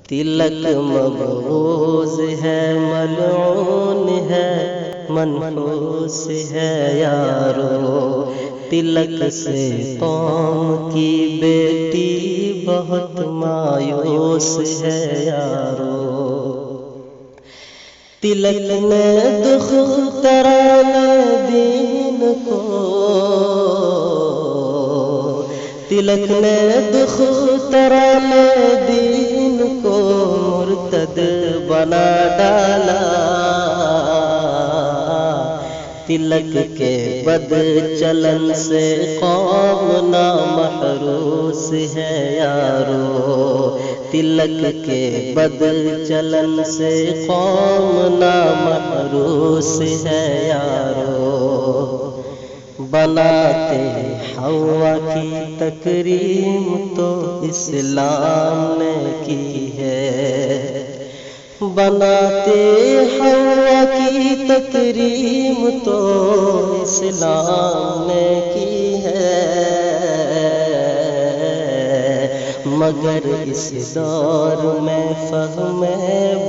تلک مبغوض ہے، ملعون ہے، منحوس ہے یارو، تلک سے قوم کی بیٹی بہت مایوس ہے یارو۔ تلک نے دختران دین کو، تلک نے دختران دین کو مرتد بنا ڈالا، تلک کے بد چلن سے قوم نا محروس ہے یارو، تلک کے بد چلن سے قوم نا محروس ہے یارو۔ بناتے حوا کی تکریم تو اسلام نے کی ہے، بناتے حوا کی تکریم تو اسلام نے کی ہے، مگر اس دور میں فہم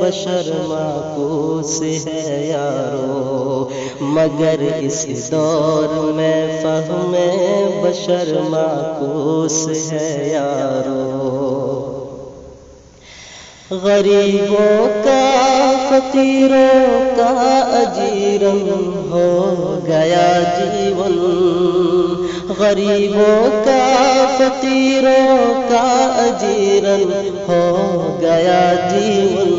بشر معکوس ہے یارو، مگر اس دور میں فہم بشر معکوس ہے یارو۔ غریبوں کا فقیروں کا اجیرن ہو گیا جیون، غریبوں کا فقیروں کا اجیرن ہو گیا جیون،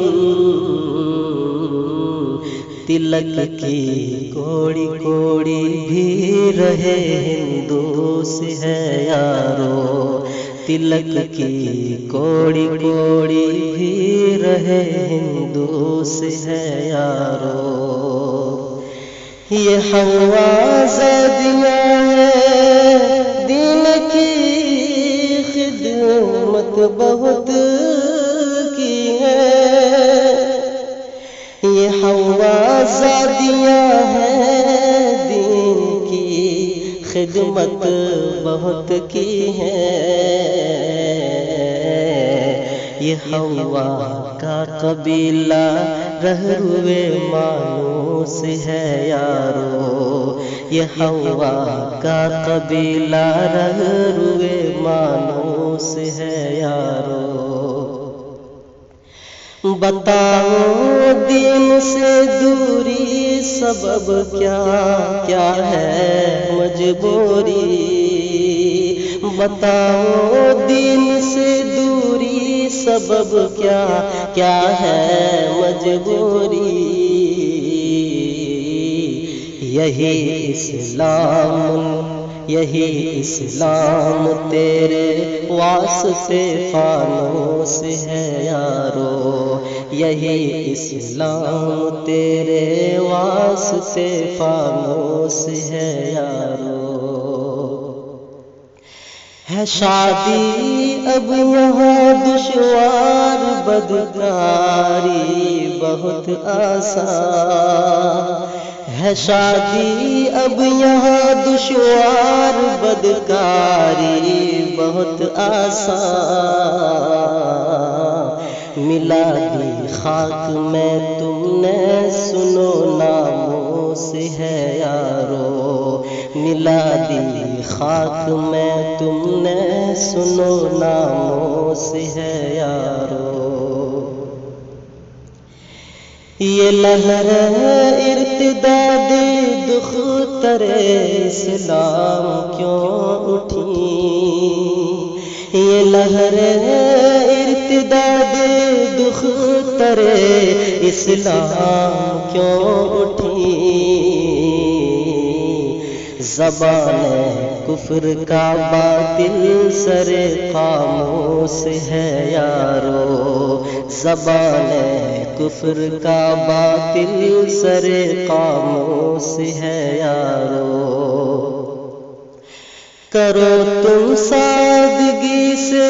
تلک کی کوڑی کوڑی بھی رہے ہندوس ہے یارو، تلک کی کوڑی کوڑی بھی رہے ہندوس ہے یارو۔ یہ حوا زادیاں ہیں دین کی خدمت بہت کی ہے، یہ حوا زادیاں ہیں دین کی خدمت بہت کی ہے، یہ حوا کا قبیلہ رہروے مانوس ہے یارو، یہ حوا کا قبیلہ رہروے مانوس ہے یارو۔ بتاؤ دین سے دوری سبب کیا کیا ہے مجبوری، بتاؤ دین سے دوری سبب کیا کیا ہے مجبوری، یہی اسلام یہی اسلام تیرے واسطے فانوس ہے یارو، یہی اسلام تیرے واسطے فانوس ہے یارو۔ ہے شادی اب یہاں دشوار، بدکاری بہت آسان، ہے شادی اب یہاں دشوار، بدکاری بہت آسان، ملا دی خاک میں تم نے سنو ناموس ہے یارو، ملا دی خاک میں تم نے سنو ناموس ہے یارو۔ یہ لہر ارتداد دختر اسلام کیوں اٹھی، یہ لہر ارتداد دختر اسلام کیوں اٹھی، زبان کفر کا باطل سر خاموش ہے یارو، زبان کفر کا باطل سر خاموش ہے یارو۔ کرو تم سادگی سے،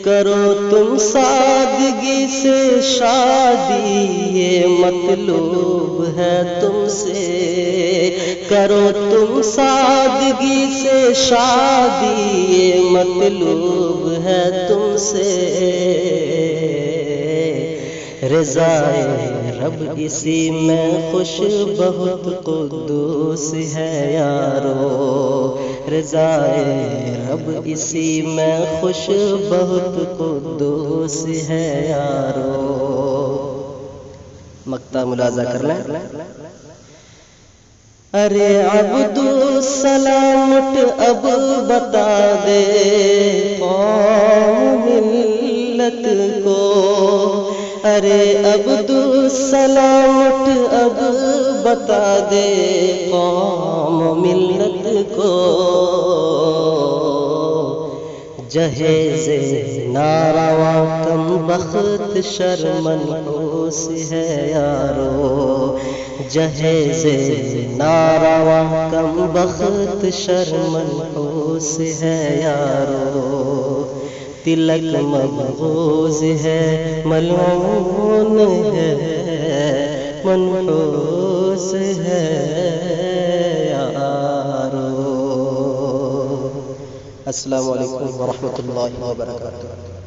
کرو تم سادگی سے شادی یہ مطلوب ہے تم سے، کرو تم سادگی سے شادی یہ مطلوب ہے تم سے، رضائے رب اسی میں خوش بہت قدوس ہے یارو، رضائے رب اسی میں خوش بہت قدوس ہے یارو۔ مقطع ملاحظہ کر لیں۔ ارے عبدالسلام اٹھ اب بتا دے قوم ملت کو، ارے عبدالسلام اٹھ اب بتا دے قوم ملت کو، جہیز نارواں کم بخت شرمنحوس ہے یارو، جہیز نارواں کم بخت شرمنحوس ہے یارو، تلک مبغوض ہے ملعون ہے منحوس ہے یارو۔ السلام علیکم ورحمۃ اللہ وبرکاتہ۔